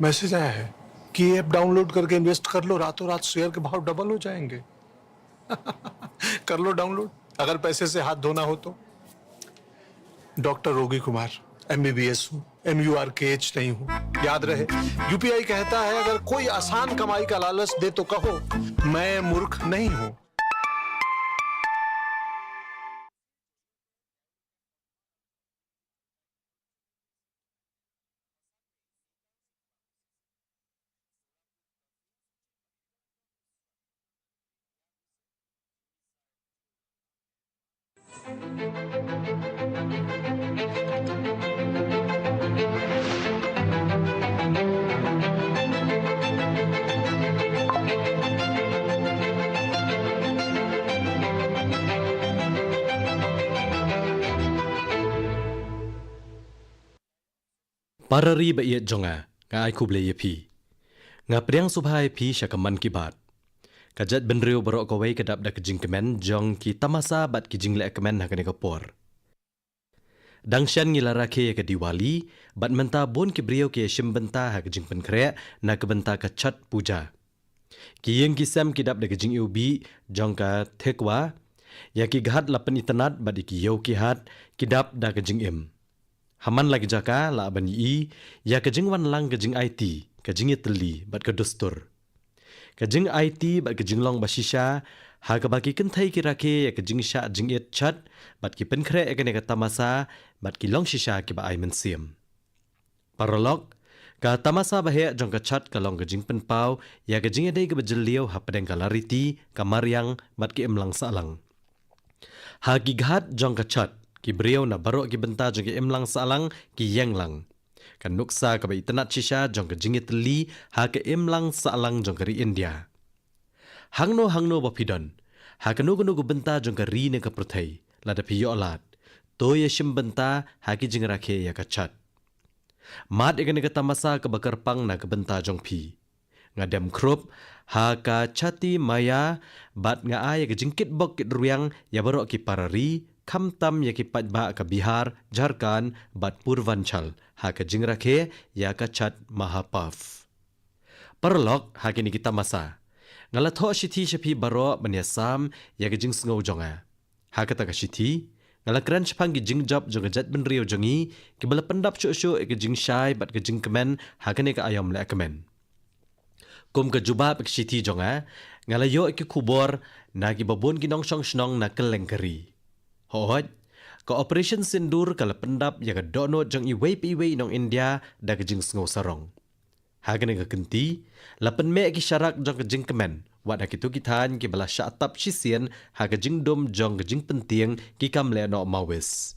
मैसेज आया है कि ये ऐप डाउनलोड करके इन्वेस्ट कर लो, रातों रात शेयर के भाव डबल हो जाएंगे। कर लो डाउनलोड, अगर पैसे से हाथ धोना हो तो। डॉक्टर रोगी कुमार, MBBS हूँ, MURKH नहीं हूँ। याद रहे, UPI कहता है अगर कोई आसान कमाई का लालच दे तो कहो मैं मूर्ख नहीं हूँ। Parari ba iya jonga nga ai kuble ye pi nga priang subhai pi syakaman kibat kajat benriu borok kawai kedap da kejing kemen jong ki tamasa bat kijing le kemen hakane kapor dangshan ngilara ke ke diwali bat menta bon ki brio ke shimbenta ha kejing penkre na kebenta kachat puja ki yeng ki sam kidap da kejing ubi jong ka thekwa ya ki ghat lapen internet bat ki yo ki hat kidap da kejing im Haman lagi jaka la ban yi ya kejing wan lang kejing IT kejing teli bat ke dustur kejing IT bat kejing long basisha ha ka baki kenthai ki rake ya kejing sha jing it chat bat ki penkre e kene ka tamasa bat ki long shisha ki ba ai men sim paralog ka tamasa ba he jong ka chat ka long kejing penpau ya kejing dei ke bejeliau ha pedeng ka lariti kamaryang bat ki emlang salang ha ki ghat jong ka chat ki brio na barok ki benta jong ki imlang salang ki yang lang kan nuksa ka bai tanat shisha jong ka jingit li ha ka imlang salang jong ka ri India hangno ba pidon ha ka nugu benta jong ka ri ne ka prothai la da piyo lat to ye shim benta ha ki jing rakhe ya ka chat mat egane ka tamasa ka bakar pang na ka benta jong pi ngadam krop ha ka chati maya bat nga ay ka jingkit bok kit ruyang ya barok ki parari kham tam ya ki patba ka Bihar, Jharkhand, bat Purvanchal, ha ka jingrakhe ya ka chat Mahapaf. Parlok ha ki ni kita masa. Ngala tho shithi shapi baro banya sam ya ka jing sngo jonga. Ha ka ta ka shithi ngala kran chpang ki jing job jonga jat ben rio jongi ki bala pendap sho sho e ka jing shai bat ka jing kemen ha ka ne ka ayam le kemen. Kum ka jubab ka shithi jonga ngala yo ki kubor na ki babon ki nong shong shnong na kelengkari. Hohoj, ka operation sindur kala pendap ya ka dono jang iway nong India da ka jing sngo sarong. Hagan ka kenti, lapan me ki syarak jang ka jing kemen, wat hakitu kitan ki bala syatap shisien ha ka jing dom jang ka jing penting ki kam le no mawis.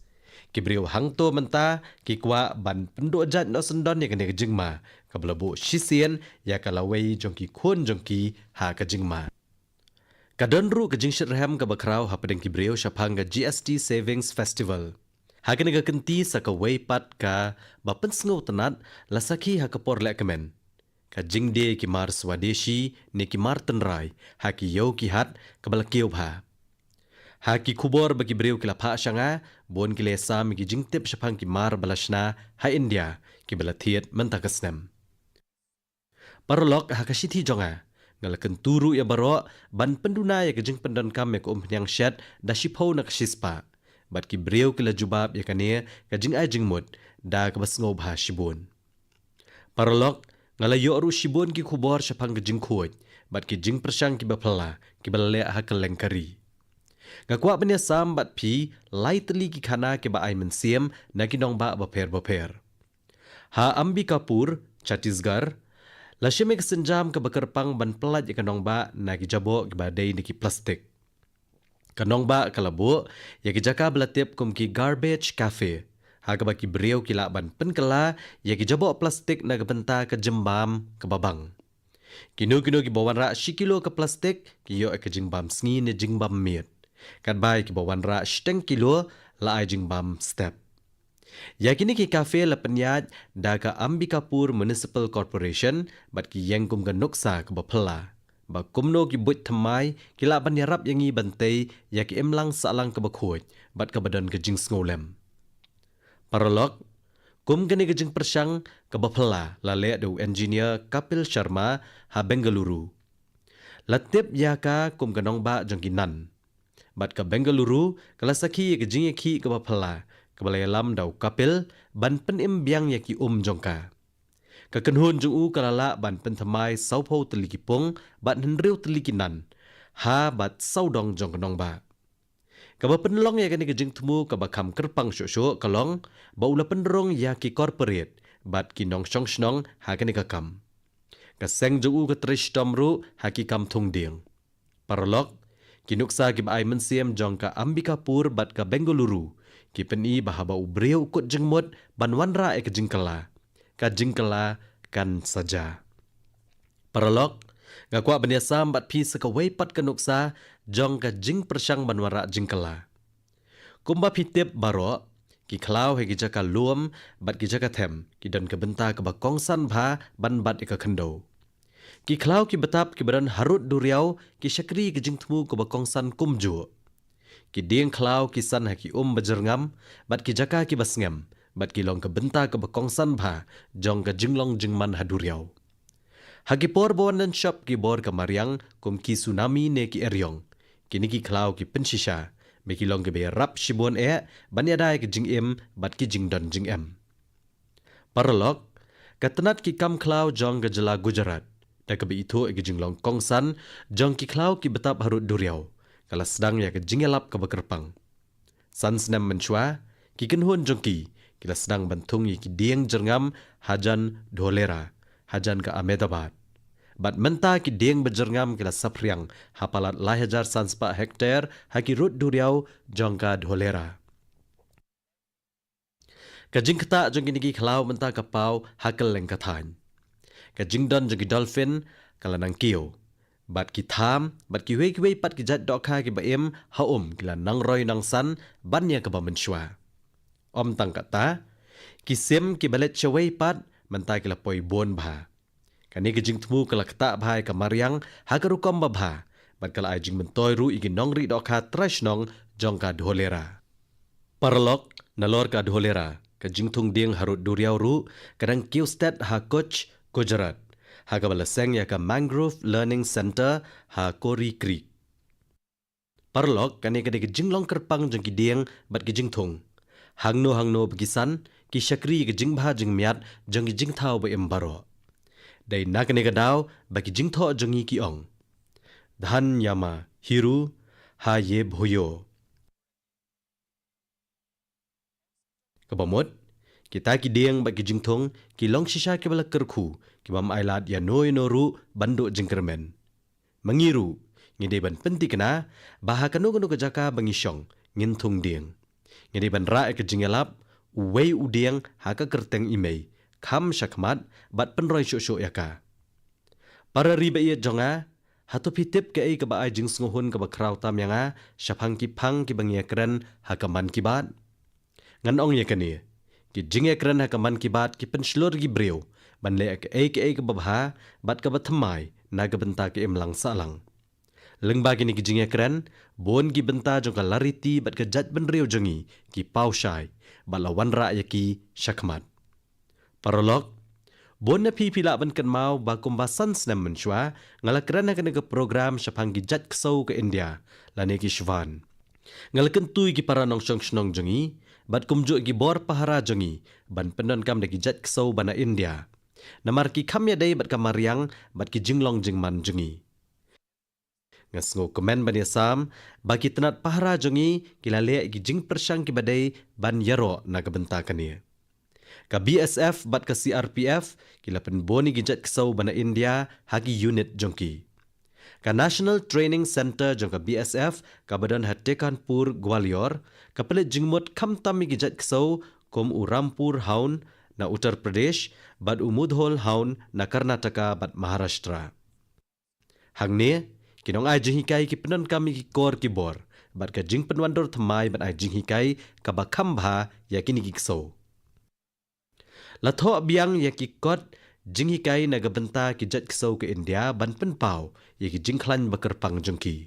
Ki brio hangto menta ki kwa ban pendo jat no sendon ya ka ne ka jing ma, ka bala bu shisien ya ka laway jang ki khun jang ki ha ka jing ma. Kadonru ke jing shirham ka bakrau ha pedeng kibreo syapang ka GST Savings Festival. Ha kene ka kenti sa ka waypat ka bapen sngo tenat lasaki ha ka por le kemen. Ka jing de ki mar swadeshi ne ki mar tenrai ha ki yo ki hat ka balakio bha. Ha ki kubor bagi breo ki lapha syanga bon ki lesam ki jing tip syapang ki mar balashna ha India ki balathiet mentakasnem. Parlok ha ka shithi jonga ngalakan turu ya baro ban penduna ya kejeng pendan kam ya penyang syat da shipau nak shispa bat ki breu ki la jubab ya kane kajing ajing mut da ka basngo bha shibun paralok ngalayo ru shibun ki khubor syapang kejing khoj bat ki jing persang ki bapala ki bale ha kelengkari ngakwa benya sam bat pi lightly ki khana ki ba ai mensiem na ki nong ba baper ha Ambikapur Chhattisgarh Lasime kesenjam ke bekerpang ban pelat ya kanong ba na kijabo ke badai ni ki plastik. Kanong ba kalabo ya kijaka belatip kum ki garbage cafe. Haga ba ki breu ki ban penkela ya kijabo plastik na kebenta ke jembam ke babang. Kino ki bawan ra shikilo ke plastik ki yo ke jingbam sngi ni jingbam miet. Kad bai ki bawan ra 10 kilo la ai jingbam step. Yakini ki kafe la penyat da ka Ambikapur Municipal Corporation bat ki yang kum ka nuksa ka bapela. Ba kumno ki buit thamai ki la ban yarap yangi bantay ya ki imlang salang ka bakhoj bat ka badan ka jing snolem. Paralok Kum kani ke jing persang ke bapela la le do engineer Kapil Sharma ha Bengaluru. Latip yaka kum kanong ba jong kinan. Bat ke Bengaluru kala saki ke jing ki ke bapela ke balai lam dau Kapil ban pen imbiang yaki jongka. Kakenhun jung u kalala ban pen thamai saupo teliki pong bat henriu teliki nan. Ha bat saudong jong kanong ba. Kaba penlong ya kani kejing temu kaba kam kerpang syok-syok kalong ba ula penrong ya ki corporate bat ki nong syong snong ha kani kakam. Ka seng juu ka trish tomru ha ki kam thung ding. Paralok ki nuksa ki ai mensiem jong ka Ambikapur bat ka Bengaluru ki peni bahaba ubreu kut jengmut ban wanra e kejing kala. Ka jingkala kan saja. Paralok ngakwa beniasam bat pi sekawai pat kanuksa jong ka jing persang banwara jingkala. Kumba pitip baro ki klau he ki jaka luam bat ki jaka them ki dan ke benta ke bakongsan bha ban bat ka khendo. Ki klau ki betap ki badan harut duriau ki syakri ki jing temu ke bakongsan kumju. Ki ding klau ki san ha ki bajerngam bat ki jaka ki basngam bat ki long ke benta ke bakongsan bha jong ka jinglong jingman haduriau. Hagi por bon dan shop ki bor ka mariang kum ki tsunami ne ki eryong. Kini ki klau ki pensisha me ki long ke be rap shibon ban yadai ki jing em bat ki jing don jing em. Paralok katenat ki kam klau jong ke jela Gujarat da ke be itu ki jing long kongsan jong ki klau ki betap harut duriau kala sedang ya ke jing elap ke bekerpang. San senam menchua ki kenhun jong ki kila sedang bantung ki dieng jerngam hajan dholera hajan ke Ahmedabad. Bat menta ki dieng bejerngam kila sapriang hapalat 1000 sanspa hektar haki rut duriau jongka dholera. Kajing kata jong kini ki klau menta kapau hakal leng kathan. Kajing don jong ki dolphin kala nang kiyo. Bat ki tham, bat ki wei pat ki jat dokha ki baim kila nang roy nang san banya ke bamenshwa. Om tang kata ki sim ki balet chawai pat menta kila poi bon bha. Kani kejing temu kala kata bhai ka mariang hakarukom babha bat kala ajing mentoy ru igi nongri dokha trash nong jongka dholera. Paralok nalor ka dholera kejing tung ding harut duriau ru kadang Kiustet ha coach Gujarat ha ka balaseng ya ka Mangrove Learning Center ha Kori Creek. Paralok kani kejing long kerpang jongki ding bat kejing tung. Hangno begisan ki syakri kejing bha jing miat jongki jing thau ba embaro. Dai nakane kadau bagi jing tho jongi ki ong. Dhan yama hiru ha ye bhoyo. Kabamot kita ki deng bagi jing thong ki long shisha ke bala kerkhu ki bam ailat ya noy noru bandu jingkermen. Mengiru ngide ban penti kena baha kanu ke jaka bangi syong ngin thong deng. Ngide ban ra ke jingelap uwei udeng ha ka kerteng imei. Kham syakmat bat penroy syok-syok yaka. Para riba iya jonga, hatu pitip ke ai keba ai jing senguhun keba kraw tam yanga, syapang ki pang ki bangia keren hakaman ki bat. Ngan ong ya kani, ki jing ya keren hakaman ki bat ki penslur ki breu, ban le ke ai keba bha, bat keba thamai, na ke benta ke imlang salang. Leng bagi ni ki jing ya keren, bon ki benta jongka lariti bat ke jat ben reu jongi, ki pau syai, bat lawan ra ya ki syakmat. Paralok, bon na pipila ban kan mau ba kumbasan senam menshwa ngala kerana kena ke program syapang gijat kesau ke India lani ki shvan. Ngala kentui ki para nong snong jongi bat kumjuk ki bor pahara jongi ban penon kam de gijat kesau bana India. Namar ki kam ya dai bat kamariang bat ki jinglong jingman jongi. Ngasngo komen ban yasam bagi tenat pahara jongi kilale ki jing persang ki badai ban yaro na kebentakan ni. Ka BSF bat ka CRPF kila penboni gijat kesau bana India hagi unit jongki. Ka National Training Center jongka BSF ka badan Hatekanpur Gwalior ka pelet jingmut kamtami gijat kesau kom Urampur haun na Uttar Pradesh bat Umudhol haun na Karnataka bat Maharashtra. Hang ni kinong ai jinghikai ki penon kami ki kor ki bor bat ka jing penwandor thamai bat ai jinghikai ka bakhambha yakini ki kesau. Latho biang ya ki kot jinghikai na gabenta ki jat kesau ke India ban penpau ya ki jingklan bakerpang jongki.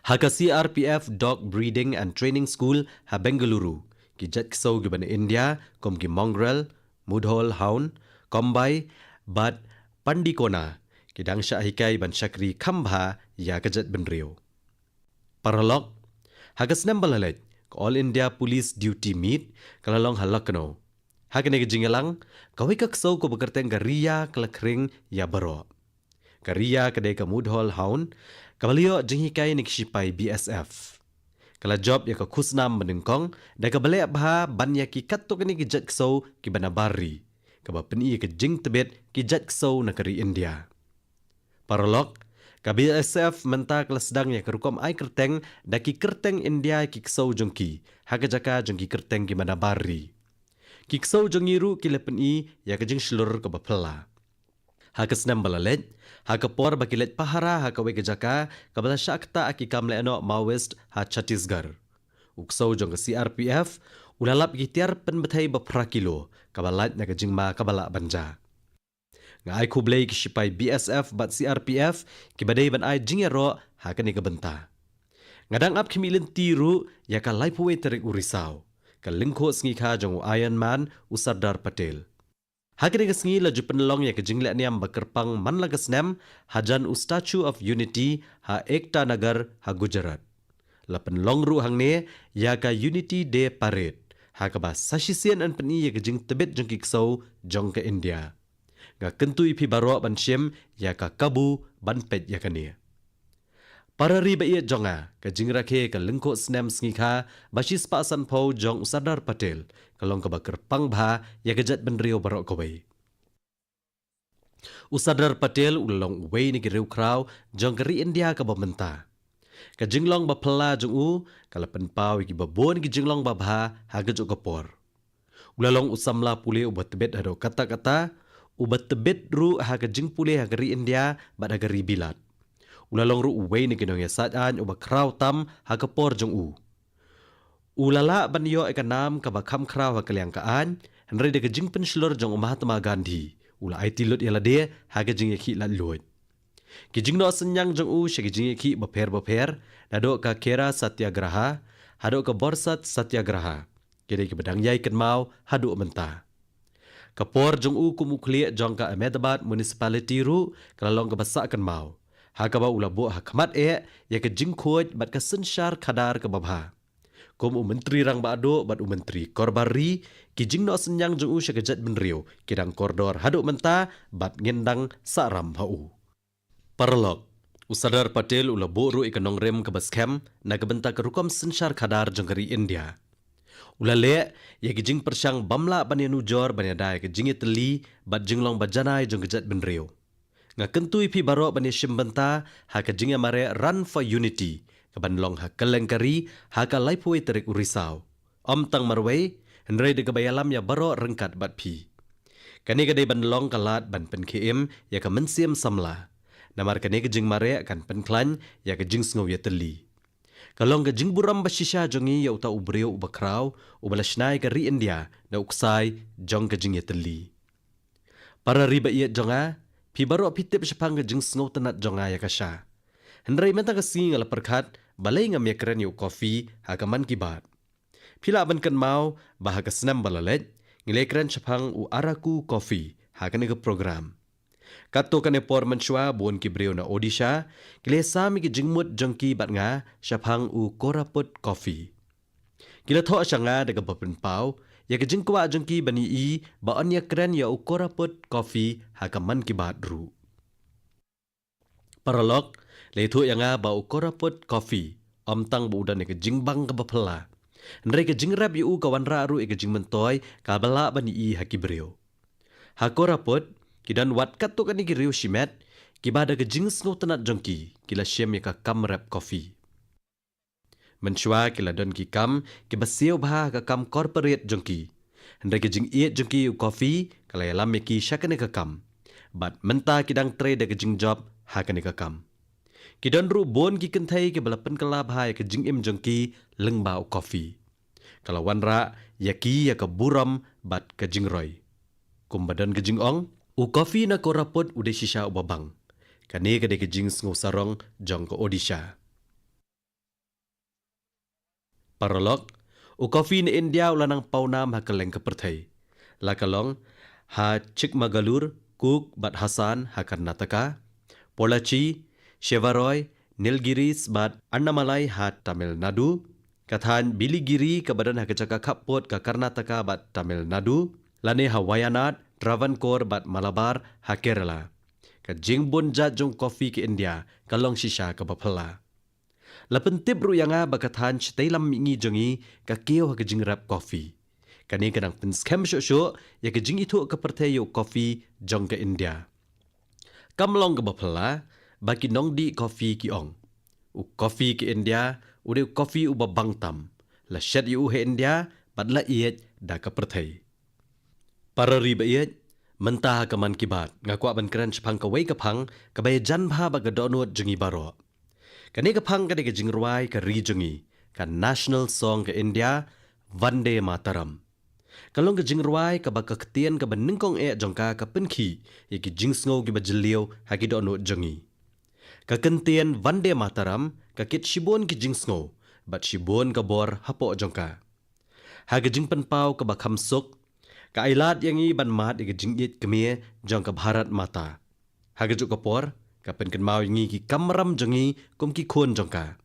Haka CRPF Dog Breeding and Training School ha Bengaluru ki jat ksau ki ban India kom ki mongrel, mudhol hound, kombai, bat pandikona ki dang sya hikai ban syakri khambha ya kejat ben rio. Paralog, hagas nem balalet All India Police Duty Meet kalalong halakno. Hagane ke jingalang, kawai ka ksau ko bekerteng garia kelakring ya baro. Garia kedai ka mudhol hound, kabalio jinghikai nik sipai BSF. Kala job ya ka khusnam menengkong, da ka balai abha ban ya ki katuk ni ki jat ksau ki banabari. Ka ba peni ke jing tebet ki jat ksau nakari India. Paralog, ka BSF menta kala sedang ya kerukom ai kerteng da ki kerteng India ki ksau jongki, haga jaka jongki kerteng ki banabari. Ki ksau jongiru ki lepeni ya ke jing slur ka bapela. Haka senam balalet, haka por bakilet pahara haka wege jaka kabala syakta aki kamle ano Maoist ha Chhattisgarh. Uksau jong ke CRPF ulalap ki tiar pen betai bapra kilo kabalat na kajing ma kabala banja. Nga ai kublay ki sipai BSF bat CRPF ki badai ban ai jingero haka ni kabenta. Ngadang ap kimilin tiru ya ka laipuwe terik urisau. Ka lingko sngi ka jong Iron Man Sardar Patel. Hakini ka sngi laju penelong ya ka jingle niam bakerpang man lagasnem hajan Statue of Unity ha Ekta Nagar ha Gujarat. La penelong ru hang ne ya ka Unity Day Parade. Ha ka ba sasisian an peni ya ka jing tebet jong kiksau jong ke India. Nga kentu ipi baro ban syem ya ka kabu ban pet ya ka ne. Para riba ia jonga ka jingrakhe ka lengko snem sngi kha basis pa san pho jong Sardar Patel kalong ka bakar pangbha ya kejat benrio barok kawai. Sardar Patel ulalong wei ni gireu kraw jong kari India ka bamenta. Ka jinglong ba phala jong u kala penpau ki babon ki jinglong ba bha haga jok kapor. Ulalong usamla pule ubat tebet hado kata-kata ubat tebet ru haga jing pule hagari India bad hagari bilat. Ulalong ru uwei ni kinong yasaan uba kraw tam hakapor jong u. Ulala ban yo ekanam ka bakham kraw hakaliang kaan, henry de kejing penslor jong Mahatma Gandhi. Ula ai tilut yala de haga jing yakhi lat luit. Kijing no senyang jong u syaki jing yakhi baper nado ka kera satyagraha, hado ka borsat satyagraha. Kede ki bedang yai ken mau hado menta. Kapor jong u kumukliak jong ka Ahmedabad municipality ru kalalong ka basak ken mau. Hakaba ulabo hakamat ya ke jingkhoj bat ka sensyar khadar ke babha. Kom menteri rang bado bat menteri korbari ki jingno senyang jong u syakajat benriu kidang kordor haduk menta bat ngendang saram hau. Paralog Sardar Patel ulabo ru ikanong rem ke baskem na kebenta kerukom sensyar khadar jong kari India. Ulale ya ki jing persyang bamla ban nujor ban dai ke jingi teli bat jinglong bajanai jong kejat benriu. Nga kentu ipi baro bani shimbenta haka jinga mare Run for Unity kabanlong haka lengkari haka laipuwe terik urisau. Tang marway henry de kabayalam ya baro rengkat bat pi. Kani kadai banlong kalat ban pen KM ya ka mensiam samla. Namar kani ka jing mare akan penklan ya ka jing sngau ya teli. Kalong ka jing buram basisya jongi ya uta ubreo ubakraw ubalasnai ka ri India na uksai jong ka jing ya teli. Para riba iya jonga pi baro pitip syapang ke jing sngau tenat jonga ya kasya. Henry menta ka singi ngala perkhat balai ngam ya keren yu kopi hakaman kibat. Pila ban kan mau bah ka senam balalet ngile keren syapang u araku kopi hakan ke program. Kato kan por menchua bon ki breu na Odisha kile sami ki jingmut jongki bat nga syapang u koraput kopi. Kila tho syanga de ka bapen pau ya ke jingkwa jengki bani i ba anya keren ya ukora put kopi hakaman kibat ru. Paralog leithu yanga ba ukora put kopi tang bu udan ke jingbang ke bapela. Ndre ke jingrab yu kawan ra ru ke jingmentoy kabala bani i hakibreu. Hakora put kidan wat katuk ani ki riu shimet kibada ke jing snow tenat jengki kila syem ya ka kamrap kopi. Menchua kila don ki kam ki basiau bah ka kam corporate jongki. Hendai ke jing iet jongki u kopi kala yalam ki syakane ka kam. Bat menta kidang trade ke jing job hakane ka kam. Kidon ru bon ki kentai ke balapan kala bahai ke jing im jongki lengba u kopi. Kala wanra yaki ya ka buram bat ke jing roy. Kumbadan ke jing ong u kopi na korapot ude shisha u babang. Kane ke de ke jing sngo jong ke Odisha. Paralog, U coffee ni India ulanang paunam hakaleng ke perthai. Lakalong ha Chikmagalur, Cook, Bat Hassan ha Karnataka, Polachi, Shevaroy, Nilgiris bat Annamalai ha Tamil Nadu, Kathan Biligiri ke badan ha kecaka Kapot ke Karnataka bat Tamil Nadu, lane ha Wayanad, Travancore bat Malabar ha Kerala. Ka jingbon jat jong kopi ke India kalong shisha ke Bapala. Lapen tip ru yanga bakathan chitay lam mingi jongi ka keo ha jingrap kopi. Kani kanang pen scam syo ya ke jing itu ke pertayo kopi jong ke India. Kamlong ke Bapala baki nong di kopi ki ong. U kopi ke India u de kopi u babang tam. La shed yu he India bat la iet da ke pertai. Para riba iet mentah kaman kibat ngakwa ban kran chpang ka wei kapang ka bay jan bha ba gadonot jengi baro kani kapang ka de jing ruai ka ri jengi ka national song ka India Vande Mataram kalong ka jing ruai ka ba ka ktien ka ban ningkong e jongka ka penki ye ki jing sngo ki ba jeliu ha ki donot jengi ka kentien Vande Mataram ka kit shibon ki jing sngo bat shibon ka bor hapo jongka ha ka jing penpau ka ba khamsuk ka ailat yang i ban mat i jinggit kemie jong ka Bharat Mata. Hagajuk kapor ka pen kan mau ngi ki kamram jongi kum ki khon jong ka.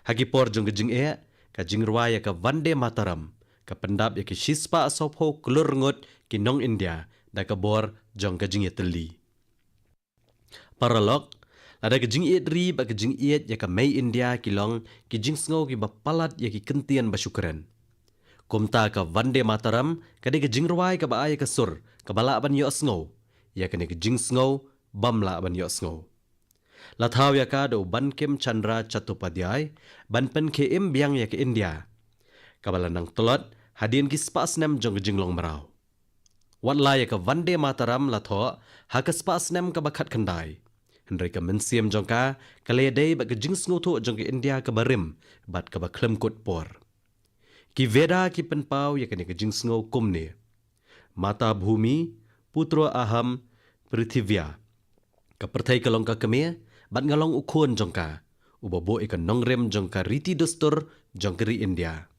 Hagi por jong ka jing e ka jing ruaya ka Vande Mataram ka pendap ya ki shispa asopho klur ngot ki nong India da ka bor jong ka jing e teli. Paralog ada ka jing e ri ba ka jing e ya ka mai India ki long ki jing sngo ki bapalat ya ki kentian basyukran. Kumta ka Vande Mataram kadi ka jingruai ka baaya ka sur ka bala ban yo sngo ya kani ka jing sngo bamla ban yo sngo lathaw ya ka do Bankim Chandra Chattopadhyay ban pen ke im biang ya ka India ka bala nang tolot hadin ki spas nem jong jinglong marau watla ya ka Vande Mataram latho ha ka spas nem ka bakhat khandai henry ka mensiam jong ka kale dei ba ka jing sngo tho jong ka India ka barim bat ka ba khlem kut por ki Veda ki penpau ya kani ka jing sngo kumne mata bhumi putro aham prithivya ka perthai kalong ka kame bat ngalong ukhon jongka ubabo ikan nongrem jongka riti dostur jongkeri India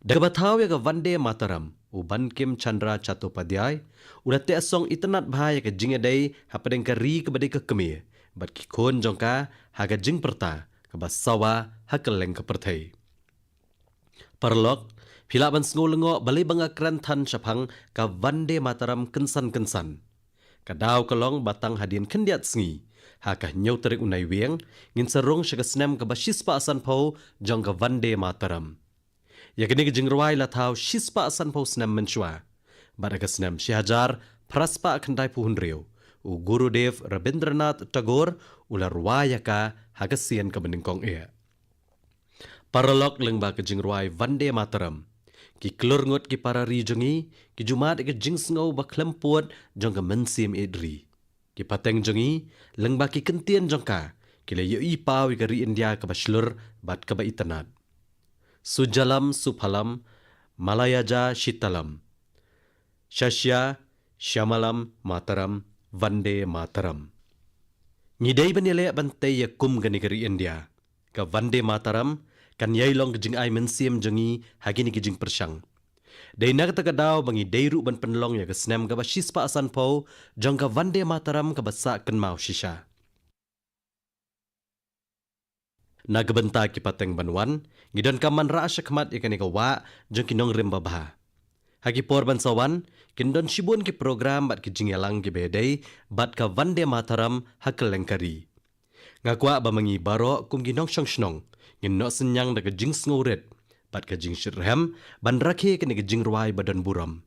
daga bathau ya ka Vande Mataram u Bankim Chandra Chattopadhyay udah te asong itenat bhaya ka jing edai hapadeng ka ri ka badai ka kame bat ki khon jongka ha ka jing perta ka basawa ha keleng ka perthai Parlok, pila ban sngo lengo balai banga kran than chapang ka Vande Mataram kensan. Kadaw kalong batang hadin kendiat sngi. Ha ka nyau terik unai wieng, ngin sarong syaga snem ka bashispa asan pau jong ka Vande Mataram. Ya kini ka jingruai lathaw shispa asan pau snem menchua. Bada ka snem Syahajar praspa kandai puhun riu. U Gurudev Rabindranath Tagore ular ruaya ka hagasian ka beningkong ia. Paralog lengba ke jingruai Vande Mataram. Ki klur ngot ki para ri jongi, ki jumat ke jing sngo ba klempot jong ka mensim edri. Ki pateng jongi, lengba ki kentien jongka, ki le yo i pau ka ri India ka baslur bat ka ba itanat. Sujalam Suphalam, Malayaja Shitalam. Shashya Syamalam Mataram, Vande Mataram. Ngidai banile bante ya kum gani ka ri India. Ka Vande Mataram, kan yai long kejing ai mensiam jengi hagini kejing persyang. Dai nak takadaw bangi dairu ban penlong ya kesnem ka bashispa asan pau jong ka Vande Mataram ka basa ken mau shisha. Nagbenta ki pateng banwan ngidon ka man ra syakmat ikani ka wa jong kinong rim babha. Hagi por ban sawan kindon shibun ki program bat kejing yalang ki bedai bat ka Vande Mataram hakel lengkari. Ngakwa ba mangi baro kum ginong shnong ngin no senyang daga jing sngoret bat ka jing shirham ban rakhe kene ka jing ruai badan buram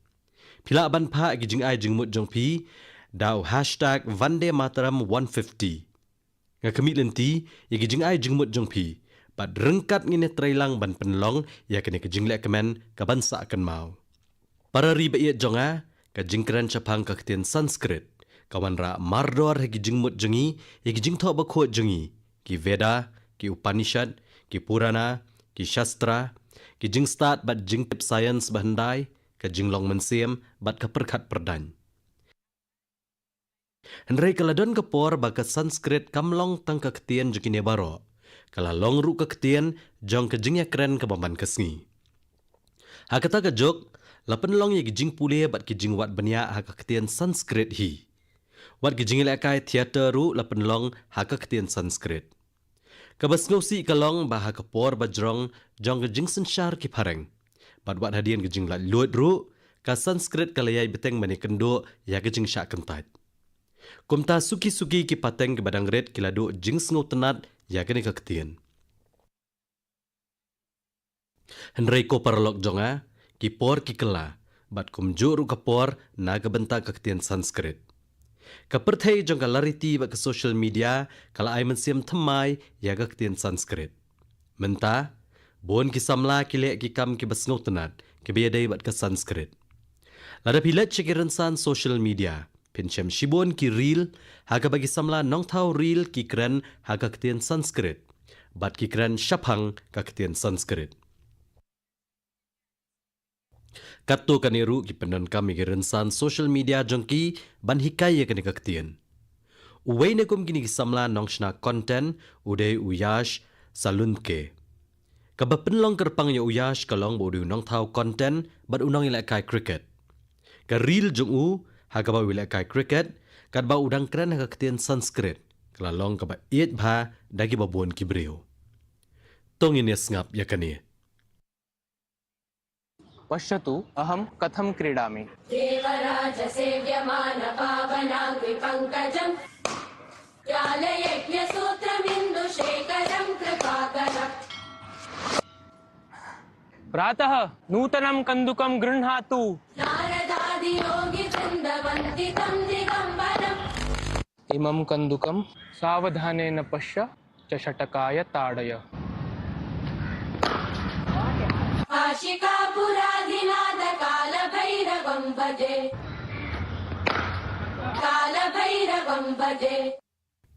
pila ban pha ki jing ai jing mut jong pi daw #Vande Mataram 150 nga kami lenti ya ki jing ai jing mut jong pi bat rengkat ngine trailang ban penlong ya kene ka jing le kemen ka bansa akan mau para riba iet jonga ka jing kran chapang ka ktien Sanskrit kawan ra mardor he ki jing mut jongi ya ki jing tho ba kho jongi ki Veda ki Upanishad ki Purana, ki Shastra, ki jing start bat jing tip science bahandai, ka jing long mensiam bat ka perkat perdan. Henry kaladon ka por ba ka Sanskrit kamlong tang ka ktien jukine baro, kala long ru ka ktien jong ka jing ya kren ka baman kasngi. Hakata ka jok, lapan long ye gijing pule bat gijing wat banya haka ketian Sanskrit hi. Wat gijing ilakai theater ru lapan long haka ketian Sanskrit. Kabas ngosi kalong bah haka por bajrong jong gijing sensyar ki pareng. Bat wat hadian gijing lat luat ru ka Sanskrit kalayai beteng mani kendo ya gijing syak kentat. Kumta suki-suki ki pateng ke badang red kilado jing ngau tenat ya kene ka ketian. Henry ko parlok jonga ki por ki kela bat kum juru ka por na ka benta ka ketian Sanskrit. Ka perthai jong ka lariti ba ka social media kala ai mensiam thamai ya ka ketian Sanskrit. Menta bon ki samla ki le ki kam ki basngau tenat ki biadai bat ka Sanskrit. Lada pilat cekiran san social media pinchem shibon ki reel haga bagi samla nong thau reel ki kren haga ketian Sanskrit bat ki kren shaphang ka ketian Sanskrit. Kato kaniru ki penan kami ki rensan social media jongki ban hikaya kani ka ketian. Uway na kum kini ki samla nong shna content uday uyash salunke. Kabapenlong kerpang ya uyash kalong bodu nong thau content bat unong ilakai cricket. Ka reel jong u haga ba ilakai cricket kat ba udang kren haga ketian Sanskrit kalalong ka ba iet bha dagi babon ki breu. Tongin ya ngap ya kani. पश्यतु अहं कथं क्रीडामि देवराजसेव्यमानपावनाग्निपङ्कजम् ज्ञानयज्ञसूत्रमिन्दुशेखरं कृपाकरम् प्रातः नूतनं कन्दुकं गृह्णातु नारदादियोगिवृन्दवन्दितं दिगम्बरम् इमं कन्दुकं सावधानेन पश्य च षटकाय ताडय काशिकापुराधिनाथकालभैरवं भजे कालभैरवं भजे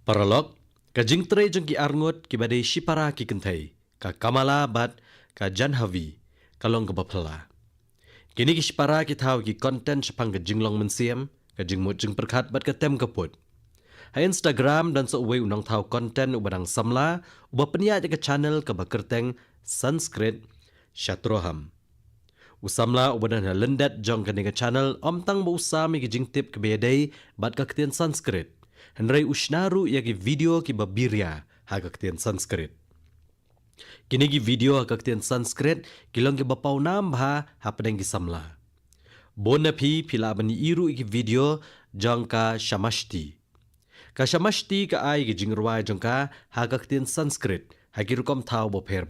Paralog kajing tre jong ki arngot ki badai shipara ki kentai ka kamala bat ka janhavi kalong ka bapala. Kini ki shipara ki thau ki content shapang ka jinglong mensiam ka jingmut jing perkhat bat ka tem kaput. Ha Instagram dan so uwe unang thau content ubadang samla uba peniat ka channel ka bakerteng Sanskrit Shatroham. Usamla ubadan ha lendat jong ka ka channel omtang ba usami ki jingtip ka bedai bat ka ketian Sanskrit. Henry ushnaru ya ki video ki babirya ha ka ketian Sanskrit. Kini ki video ha ka ketian Sanskrit kilong ki bapau nam bha ha padang ki samla. Bona phi phila bani iru ki video jong ka shamashti. Ka shamashti ka ai ki jingrwai jong ka ha ka ketian Sanskrit ha ki rukom thau boper.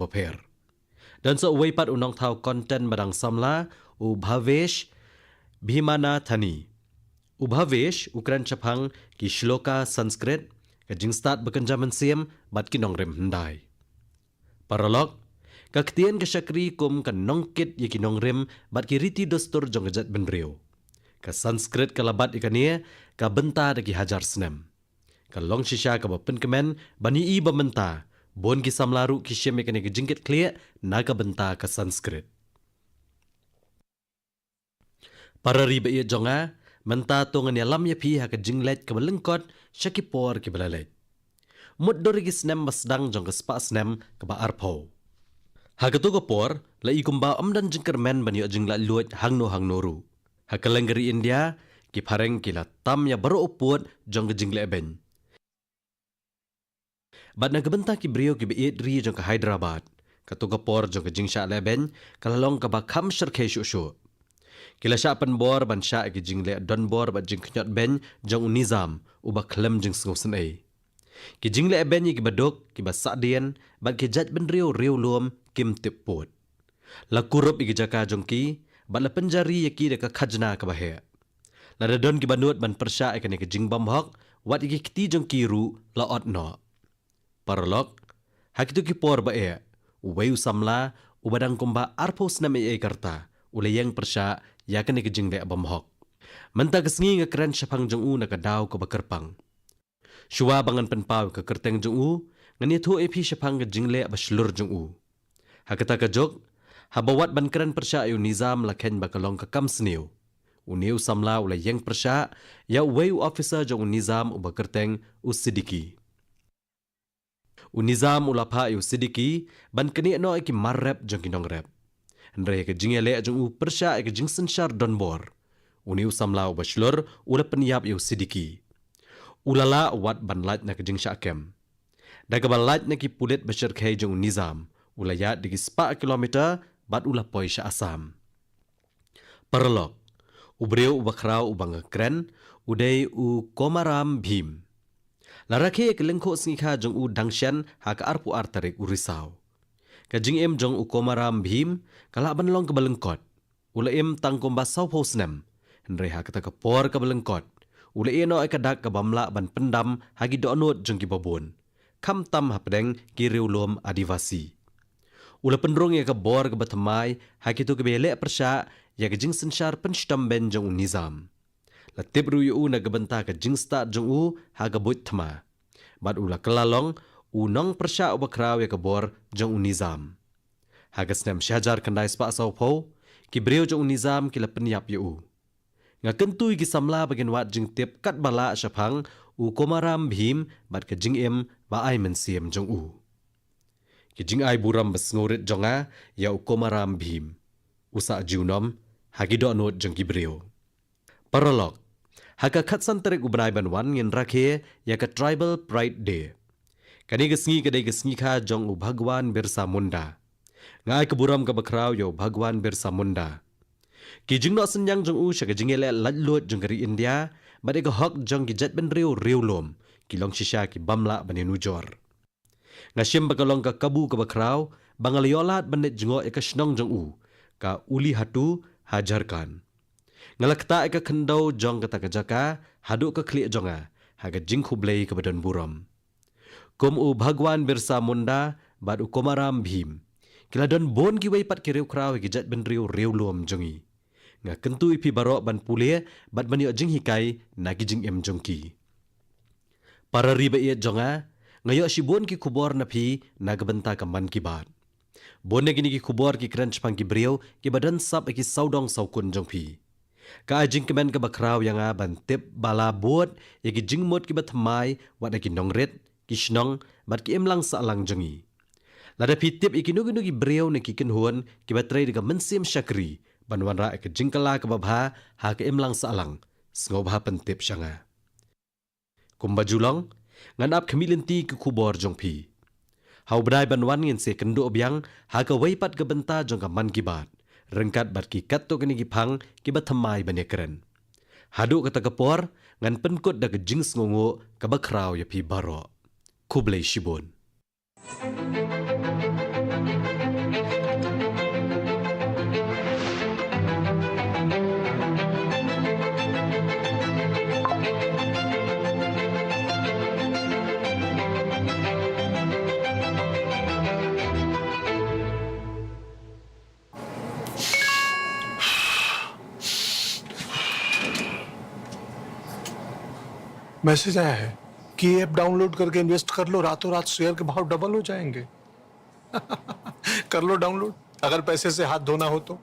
Dan so uway pat unong thau content badang samla u bhavesh bhimana thani. U bhavesh ukran chaphang ki shloka Sanskrit ka jing start bekenja mensiam bat ki nongrem hendai. Paralog ka ketian ka syakri kum ka nongkit ye ki nongrem bat ki riti dostur jong jat benreu. Ka Sanskrit ka labat ikania ka benta da ki hajar snem. Ka long shisha ka bapen kemen bani i bamenta. Bon ki samlaru ki syem ikani ki jingkit klia naga benta ka Sanskrit. Para riba iya jonga menta tongan ya lam ya pi ha ka jinglet ka melengkot syakipor ki belalet. Mut dori ki snem masdang jong ka spa snem ka ba arpau. Ha ka tuga por la ikumba amdan jingker men bani jingla luat hangno ru. Ha ka lenggeri India ki pareng ki la tam ya baro uput jong ka jingle ben. Bat nagbenta ki brio ki biit ri jong ka Hyderabad ka tuga por jong ka jingsha leben kalalong ka ba kham sharkhe shu. Kila sya pan bor ban sya ki jingle don bor ba jing knyot ben jong Nizam uba klem jing sngosen ai. Ki jingle ben ki badok ki ba sadien bat ki jat ben rio luom kim tip pot. La kurup ki jaka jong ki bat la penjari ki de ka khajna ka ba he. La don ki banut ban persya ikani ki jing bam hok wat ki kti jong ki ru la ot no. Paralog hakitu ki por ba e uway usamla ubadang kumba arpos na may karta ulayang persya yakan ni kijing de abamhok. Manta kasngi nga kran syapang jong u nakadaw ko bakerpang. Syua bangan penpaw ka kerteng jong u ngani thu epi syapang ka jingle abaslur jong u. Hakata ka jok habawat ban kran persya ayu Nizam lakhen bakalong ka kamsniu. Uniu samla ulayang persya ya uway officer jong Nizam ubakerteng usidiki. Unizam ulapha yu sidiki ban keni no iki marrep jong kinong rep. Nre ke jing ele jong u persya ke jing sensyar donbor. Uni usamlau baslor ula peniap yu sidiki. Ulala wat banlat na ke jing syakem. Daga banlat na ki pulit basyar khay jong nizam. Ulayat digi 4 kilometer bat ula poi sya asam. Perlok. Ubreu ubakrau ubang kren udai u komaram bhim. Larake ke lengko singkha jong u dangshan ha ka arpu artarik u risau. Ka jing em jong u komaram bhim kala banlong ke balengkot. Ula em tangkom basau posnem. Henry ha kata ke por ke balengkot. Ula eno ai kadak ke bamla ban pendam hagi donot jong ki babon. Kam tam ha pedeng ki riulom adivasi. Ula pendrong ya ke bor ke batamai hagi tu ke belek persya ya ke jing sensyar penstam ben jong u nizam. Latip ruyu u na gebenta ke jing start jong u ha ke buit thma. Bad ula kelalong u nong persya u bakraw ya ke bor jong u nizam. Ha ke snem syajar kendai spak sau po ki breu jong u nizam ki la penyap yu u. Nga kentui ki samla bagian wat jing tip kat bala syapang u komaram bhim bad ke jing em ba ai men siem jong u. Ki jing ai buram besngorit jonga ya u komaram bhim. Usa jiunom hagi donot jong ki breu. Paralog. Haka khatsan terik ubnai banwan ngin rakhe ya ka Tribal Pride Day. Kani gesngi kadai gesngi kha jong u Bhagwan Birsa Munda. Ngai keburam ka bakraw yo Bhagwan Birsa Munda. Ki jing no senyang jong u shaka jingele latlut jong kari India bade ka hok jong ki jet ben riu lom ki long shisha ki bamla bani nujor. Ngashim bakalong ka kabu ka bakraw bangaliolat bandet jingo eka shnong jong u ka uli hatu hajarkan. Ngalakta eka kendau jong kata kejaka haduk ke klik jonga haga jing khublei ke badan buram. Kum u Bhagwan Birsa Munda bad u komaram bhim. Kila don bon ki wei pat ki riu kraw ki jet ben riu lom jongi. Nga kentu ipi barok ban pule bad bani jing hikai nagi jing em jongki. Para riba iet jonga ngayo si bon ki kubor na pi nagbenta ka man ki bat. Bon gini ki kubor ki krench pang ki breu ki badan sap ki saudong saukun jongpi. Ka jing kemen ke bakraw yang a ban tip bala bot ya ki jing mot ki batmai wat ki nongret ki shnong bat ki emlang salang jongi. Lada pi tip iki nugi breu ne ki kenhuan ki batrai diga mensim syakri banwan ra ke jingkala ke babha ha ke emlang salang sngob ha pentip syanga. Kumbajulong ngan ap kemilinti ke kubor jongpi. Hau brai banwan ngin se kendo obyang ha ke weipat ke benta jong ka man kibat. Rengkat bat ki kat to kini ki phang ki bathamai banekren. Hadu kata kapor ngan penkut da ke jing sngongo ka bakraw ya pi baro. Kublai shibon. Message आया है कि ये app download करके इन्वेस्ट कर लो, रातों रात शेयर के भाव डबल हो जाएंगे। कर लो डाउनलोड, अगर पैसे से हाथ धोना हो तो।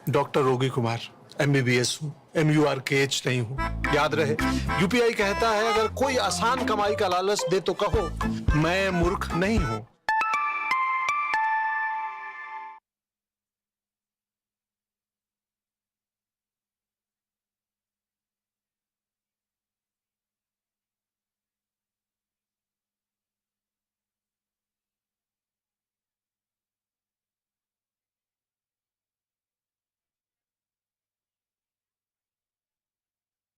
डॉक्टर रोगी कुमार, MBBS हूँ, MURKH नहीं हूँ। याद रहे, UPI कहता है अगर कोई आसान कमाई का लालच दे तो कहो मैं मूर्ख नहीं हूँ।